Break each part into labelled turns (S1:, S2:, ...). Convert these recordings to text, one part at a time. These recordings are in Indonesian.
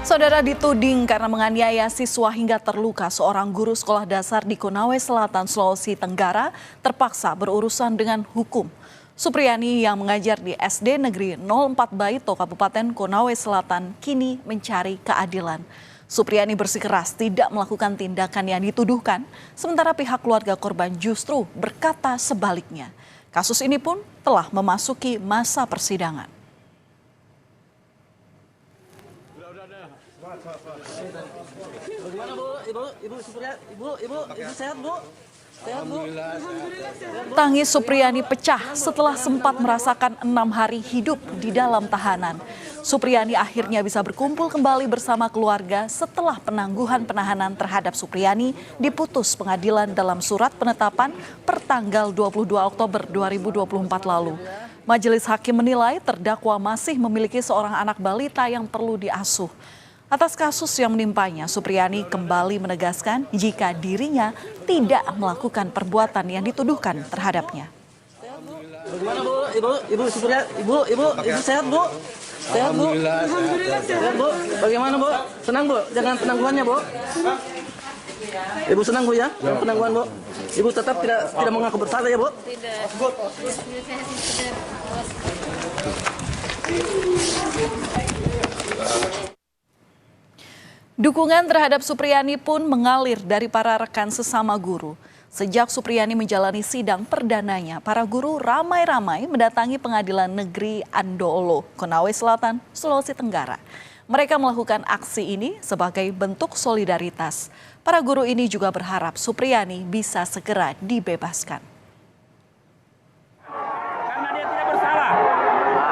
S1: Saudara dituding karena menganiaya siswa hingga terluka, seorang guru sekolah dasar di Konawe Selatan, Sulawesi Tenggara terpaksa berurusan dengan hukum. Supriyani yang mengajar di SD Negeri 04 Baito, Kabupaten Konawe Selatan, kini mencari keadilan. Supriyani bersikeras tidak melakukan tindakan yang dituduhkan, sementara pihak keluarga korban justru berkata sebaliknya. Kasus ini pun telah memasuki masa persidangan.
S2: Bagaimana Bu? Ibu Supriyani, Ibu sehat Bu? Sehat Bu?
S1: Tangis Supriyani pecah setelah sempat merasakan 6 hari hidup di dalam tahanan. Supriyani akhirnya bisa berkumpul kembali bersama keluarga setelah penangguhan penahanan terhadap Supriyani diputus pengadilan dalam surat penetapan pertanggal 22 Oktober 2024 lalu. Majelis hakim menilai terdakwa masih memiliki seorang anak balita yang perlu diasuh. Atas kasus yang menimpanya, Supriyani kembali menegaskan jika dirinya tidak melakukan perbuatan yang dituduhkan terhadapnya.
S2: Bagaimana Bu? Ibu Supriyani, Ibu sehat Bu? Sehat Bu?
S3: Alhamdulillah
S2: Sehat Bu? Bagaimana Bu? Senang Bu? Jangan penangguhannya Bu? Ibu senang Bu ya? Jangan penangguhan Bu? Ibu tetap tidak mengaku bersalah ya Bu?
S3: tidak.
S1: Dukungan terhadap Supriyani pun mengalir dari para rekan sesama guru. Sejak Supriyani menjalani sidang perdananya, para guru ramai-ramai mendatangi Pengadilan Negeri Andoolo, Konawe Selatan, Sulawesi Tenggara. Mereka melakukan aksi ini sebagai bentuk solidaritas. Para guru ini juga berharap Supriyani bisa segera dibebaskan.
S4: Karena dia tidak bersalah.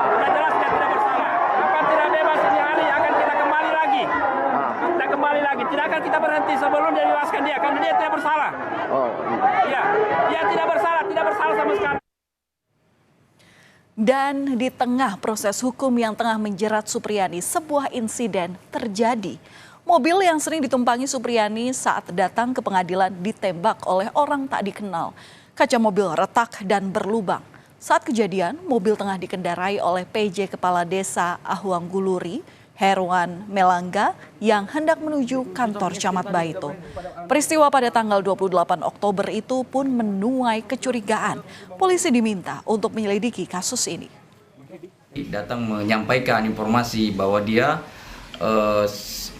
S4: Sudah jelas dia tidak bersalah. Kapan tidak bebas ini hari akan kita kembali lagi. Kita kembali lagi. Tidak akan kita berhenti sebelum dia bebaskan dia. Karena dia tidak bersalah. Iya, dia tidak bersalah sama sekali.
S1: Dan di tengah proses hukum yang tengah menjerat Supriyani, sebuah insiden terjadi. Mobil yang sering ditumpangi Supriyani saat datang ke pengadilan ditembak oleh orang tak dikenal. Kaca mobil retak dan berlubang. Saat kejadian, mobil tengah dikendarai oleh PJ Kepala Desa Ahuangguluri, Herwan Melangga, yang hendak menuju kantor Camat Baito. Peristiwa pada tanggal 28 Oktober itu pun menuai kecurigaan. Polisi diminta untuk menyelidiki kasus ini.
S5: Datang menyampaikan informasi bahwa dia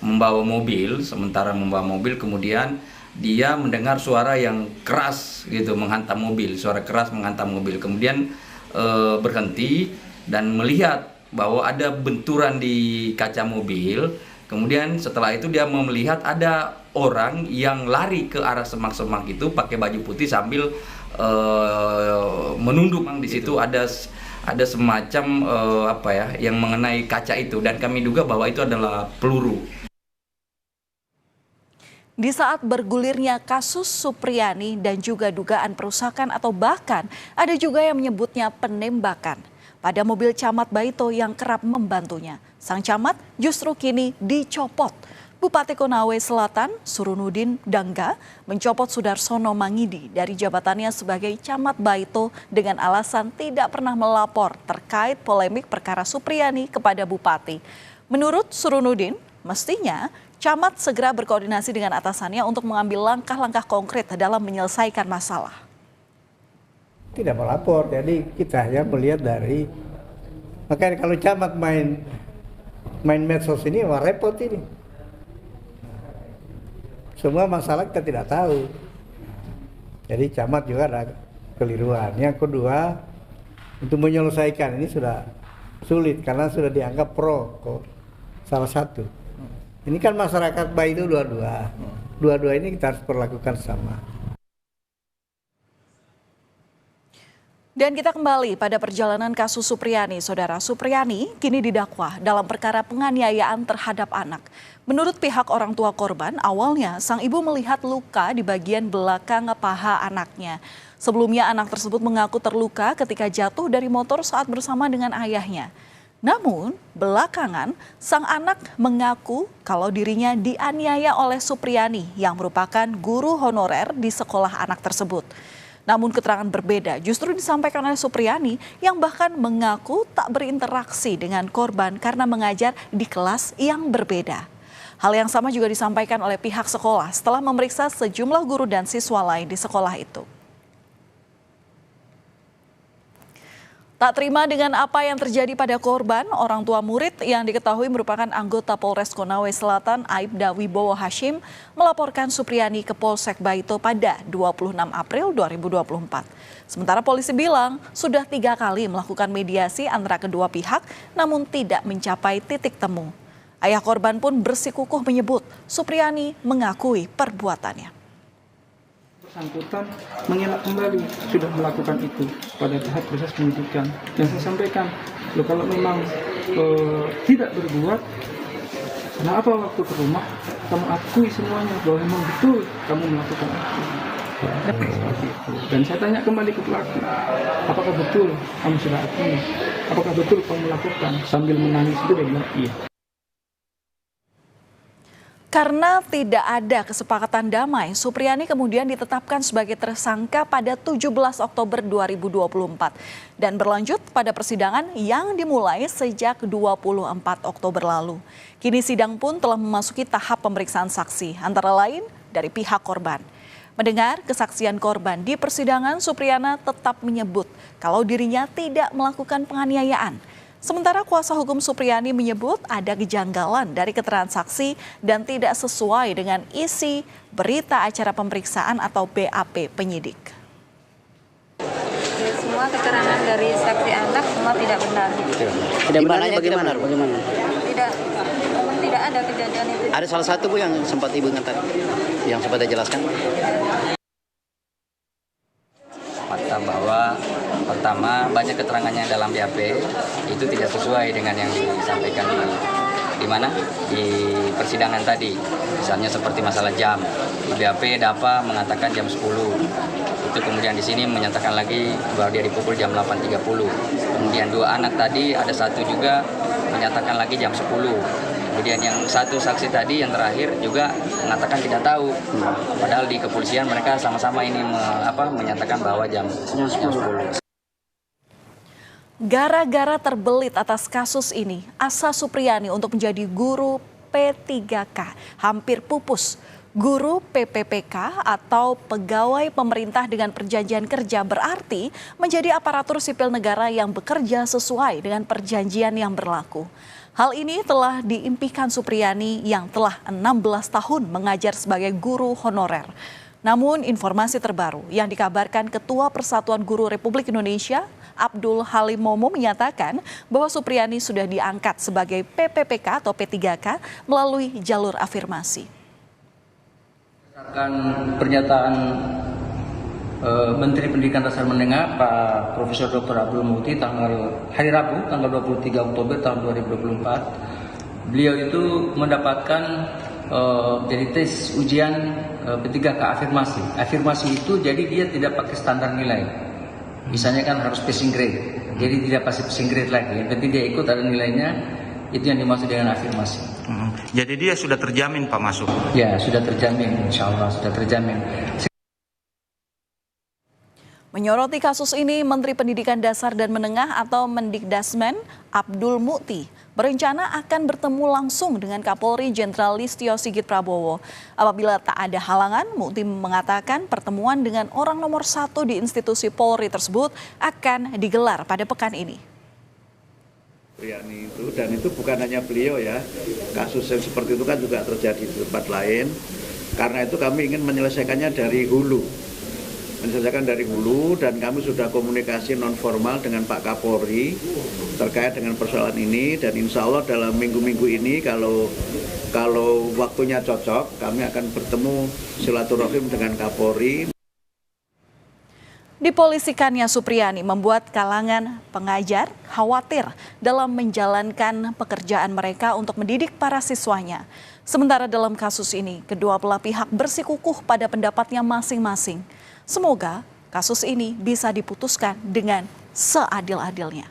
S5: membawa mobil, sementara membawa mobil kemudian dia mendengar suara yang keras gitu menghantam mobil, suara keras menghantam mobil. Kemudian berhenti dan melihat bahwa ada benturan di kaca mobil. Kemudian setelah itu dia melihat ada orang yang lari ke arah semak-semak itu pakai baju putih sambil menunduk. Di situ ada semacam yang mengenai kaca itu, dan kami duga bahwa itu adalah peluru.
S1: Di saat bergulirnya kasus Supriyani dan juga dugaan perusakan atau bahkan ada juga yang menyebutnya penembakan pada mobil Camat Baito yang kerap membantunya, sang camat justru kini dicopot. Bupati Konawe Selatan, Surunudin Dangga, mencopot Sudarsono Mangidi dari jabatannya sebagai Camat Baito dengan alasan tidak pernah melapor terkait polemik perkara Supriyani kepada Bupati. Menurut Surunudin, mestinya camat segera berkoordinasi dengan atasannya untuk mengambil langkah-langkah konkret dalam menyelesaikan masalah.
S6: Tidak melapor, jadi kita hanya melihat dari, makanya kalau camat main medsos ini, wah repot ini. Semua masalah kita tidak tahu. Jadi camat juga ada keliruan. Yang kedua, untuk menyelesaikan ini sudah sulit karena sudah dianggap pro kok salah satu. Ini kan masyarakat baik itu dua-dua. Dua-dua ini kita harus perlakukan sama.
S1: Dan kita kembali pada perjalanan kasus Supriyani. Saudara, Supriyani kini didakwa dalam perkara penganiayaan terhadap anak. Menurut pihak orang tua korban, awalnya sang ibu melihat luka di bagian belakang paha anaknya. Sebelumnya anak tersebut mengaku terluka ketika jatuh dari motor saat bersama dengan ayahnya. Namun belakangan sang anak mengaku kalau dirinya dianiaya oleh Supriyani yang merupakan guru honorer di sekolah anak tersebut. Namun keterangan berbeda justru disampaikan oleh Supriyani yang bahkan mengaku tak berinteraksi dengan korban karena mengajar di kelas yang berbeda. Hal yang sama juga disampaikan oleh pihak sekolah setelah memeriksa sejumlah guru dan siswa lain di sekolah itu. Tak terima dengan apa yang terjadi pada korban, orang tua murid yang diketahui merupakan anggota Polres Konawe Selatan Aibda Wibowo Hashim melaporkan Supriyani ke Polsek Baito pada 26 April 2024. Sementara polisi bilang sudah 3 kali melakukan mediasi antara kedua pihak namun tidak mencapai titik temu. Ayah korban pun bersikukuh menyebut Supriyani mengakui perbuatannya.
S3: Bersangkutan mengelak kembali sudah melakukan itu pada tahap proses penyidikan. Dan saya sampaikan, kalau memang tidak berbuat, kenapa waktu ke rumah kamu akui semuanya bahwa memang betul kamu melakukan itu. Dan saya tanya kembali ke pelaku, apakah betul kamu sudah akui? Apakah betul kamu melakukan? Sambil menangis itu dia bilang iya.
S1: Karena tidak ada kesepakatan damai, Supriyani kemudian ditetapkan sebagai tersangka pada 17 Oktober 2024 dan berlanjut pada persidangan yang dimulai sejak 24 Oktober lalu. Kini sidang pun telah memasuki tahap pemeriksaan saksi, antara lain dari pihak korban. Mendengar kesaksian korban di persidangan, Supriyana tetap menyebut kalau dirinya tidak melakukan penganiayaan. Sementara kuasa hukum Supriyani menyebut ada kejanggalan dari keterangan saksi dan tidak sesuai dengan isi berita acara pemeriksaan atau BAP penyidik.
S7: Semua keterangan dari saksi anak semua tidak benar.
S8: Tidak benarnya bagaimana?
S7: Tidak ada kejadian itu.
S8: Ada salah satu Bu yang sempat Ibu ingat tadi, yang sempat dijelaskan.
S5: Fakta bahwa pertama banyak keterangannya dalam BAP itu tidak sesuai dengan yang disampaikan di mana di persidangan tadi. Misalnya seperti masalah jam. Di BAP DAPA mengatakan jam 10. Itu kemudian di sini menyatakan lagi bahwa dia dipukul jam 8.30. Kemudian 2 anak tadi ada satu juga menyatakan lagi jam 10. Kemudian yang satu saksi tadi yang terakhir juga mengatakan tidak tahu. Padahal di kepolisian mereka sama-sama ini menyatakan bahwa jam 10.
S1: Gara-gara terbelit atas kasus ini, asa Supriyani untuk menjadi guru P3K hampir pupus. Guru PPPK atau pegawai pemerintah dengan perjanjian kerja berarti menjadi aparatur sipil negara yang bekerja sesuai dengan perjanjian yang berlaku. Hal ini telah diimpikan Supriyani yang telah 16 tahun mengajar sebagai guru honorer. Namun informasi terbaru yang dikabarkan Ketua Persatuan Guru Republik Indonesia Abdul Halim Momo menyatakan bahwa Supriyani sudah diangkat sebagai PPPK atau P3K melalui jalur afirmasi.
S9: Berdasarkan pernyataan Menteri Pendidikan Dasar Menengah Pak Profesor Dr. Abdul Muti hari Rabu tanggal 23 Oktober tahun 2024, beliau itu mendapatkan dari tes ujian P3K afirmasi. Afirmasi itu jadi dia tidak pakai standar nilai. Misalnya kan harus passing grade, jadi tidak pasti passing grade lagi. Yang penting dia ikut ada nilainya, itu yang dimaksud dengan afirmasi.
S10: Jadi dia sudah terjamin Pak masuk?
S9: Ya sudah terjamin, insya Allah sudah terjamin.
S1: Menyoroti kasus ini, Menteri Pendidikan Dasar dan Menengah atau Mendikdasmen Abdul Muti berencana akan bertemu langsung dengan Kapolri Jenderal Listio Sigit Prabowo. Apabila tak ada halangan, Muti mengatakan pertemuan dengan orang nomor 1 di institusi Polri tersebut akan digelar pada pekan ini.
S11: Dan itu bukan hanya beliau ya, kasus yang seperti itu kan juga terjadi di tempat lain. Karena itu kami ingin menyelesaikannya dari hulu. Dan kami sudah komunikasi non formal dengan Pak Kapolri terkait dengan persoalan ini, dan insya Allah dalam minggu-minggu ini kalau waktunya cocok kami akan bertemu silaturahim dengan Kapolri.
S1: Dipolisikannya Supriyani membuat kalangan pengajar khawatir dalam menjalankan pekerjaan mereka untuk mendidik para siswanya. Sementara dalam kasus ini, kedua belah pihak bersikukuh pada pendapatnya masing-masing. Semoga kasus ini bisa diputuskan dengan seadil-adilnya.